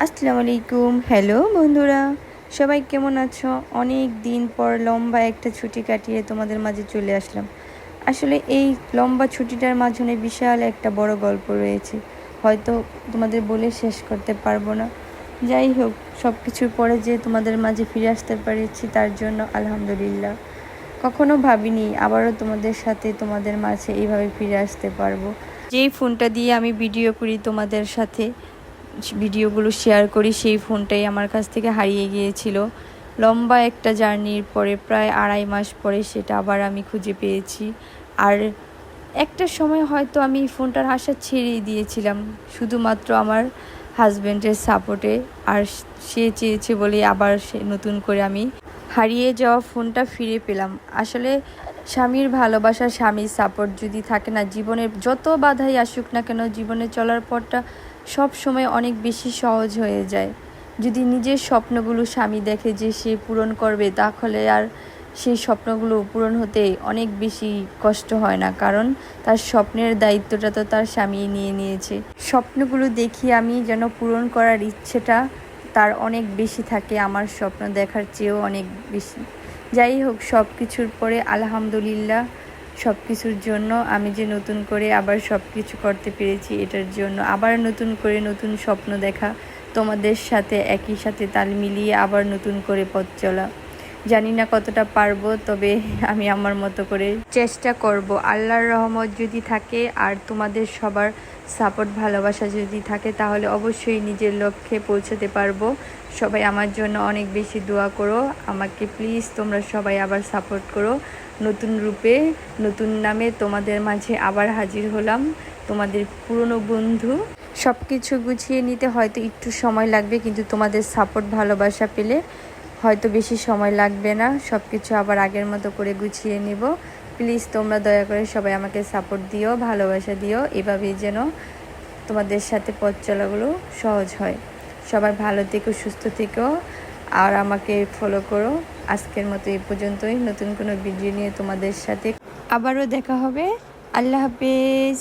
আসসালামু আলাইকুম। হ্যালো বন্ধুরা, সবাই কেমন আছো? অনেক দিন পর লম্বা একটা ছুটি কাটিয়ে তোমাদের মাঝে চলে আসলাম। আসলে এই লম্বা ছুটিটার মাঝখানে বিশাল একটা বড় গল্প রয়েছে, হয়তো তোমাদের বলে শেষ করতে পারবো না। যাই হোক, সব কিছুর পরে যে তোমাদের মাঝে ফিরে আসতে পেরেছি তার জন্য আলহামদুলিল্লাহ। কখনো ভাবিনি আবারও তোমাদের সাথে তোমাদের মাঝে এইভাবে ফিরে আসতে পারবো। যেই ফোনটা দিয়ে আমি ভিডিও করি, তোমাদের সাথে ভিডিওগুলো শেয়ার করি, সেই ফোনটাই আমার কাছ থেকে হারিয়ে গিয়েছিল। লম্বা একটা জার্নির পরে প্রায় 2.5 মাস পরে সেটা আবার আমি খুঁজে পেয়েছি। আর একটা সময় হয়তো আমি ফোনটার আশা ছেড়েই দিয়েছিলাম, শুধুমাত্র আমার হাজব্যান্ডের সাপোর্টে। আর সে চেয়েছে বলে আবার সে নতুন করে আমি হারিয়ে যাওয়া ফোনটা ফিরে পেলাম। আসলে স্বামীর ভালোবাসা, স্বামীর সাপোর্ট যদি থাকে না, জীবনের যত বাধাই আসুক না কেন, জীবনে চলার পথটা সব সময় অনেক বেশি সহজ হয়ে যায়। যদি নিজের স্বপ্নগুলো স্বামী দেখে যে সে পূরণ করবে, তাহলে আর সেই স্বপ্নগুলো পূরণ হতে অনেক বেশি কষ্ট হয় না, কারণ তার স্বপ্নের দায়িত্বটা তো তার স্বামী নিয়ে নিয়েছে। স্বপ্নগুলো দেখি আমি যেন পূরণ করার ইচ্ছেটা তার অনেক বেশি থাকে, আমার স্বপ্ন দেখার চেয়েও অনেক বেশি। যাই হোক, সব কিছুর পরে আলহামদুলিল্লাহ, সব কিছুর জন্য আমি যে নতুন করে আবার সব কিছু করতে পেরেছি, এটার জন্য আবার নতুন করে নতুন স্বপ্ন দেখা, তোমাদের সাথে একই সাথে তাল মিলিয়ে আবার নতুন করে পথ চলা। জানি না কতটা পারবো, তবে আমি আমার মতো করে চেষ্টা করব। আল্লাহর রহমত যদি থাকে আর তোমাদের সবার সাপোর্ট, ভালোবাসা যদি থাকে, তাহলে অবশ্যই নিজের লক্ষ্যে পৌঁছাতে পারবো। সবাই আমার জন্য অনেক বেশি দোয়া করো, আমাকে প্লিজ তোমরা সবাই আবার সাপোর্ট করো। নতুন রূপে, নতুন নামে তোমাদের মাঝে আবার হাজির হলাম, তোমাদের পুরনো বন্ধু। সব কিছু গুছিয়ে নিতে হয়তো একটু সময় লাগবে, কিন্তু তোমাদের সাপোর্ট, ভালোবাসা পেলে হয়তো বেশি সময় লাগবে না। সব কিছু আবার আগের মতো করে গুছিয়ে নেব। প্লিজ তোমরা দয়া করে সবাই আমাকে সাপোর্ট দিও, ভালোবাসা দিও, এভাবেই যেন তোমাদের সাথে পথ চলাগুলো সহজ হয়। সবাই ভালো থেকো, সুস্থ থেকো, আর আমাকে ফলো করো। আজকের মতো এই পর্যন্তই। নতুন কোনো ভিডিও নিয়ে তোমাদের সাথে আবারও দেখা হবে। আল্লাহ হাফেজ।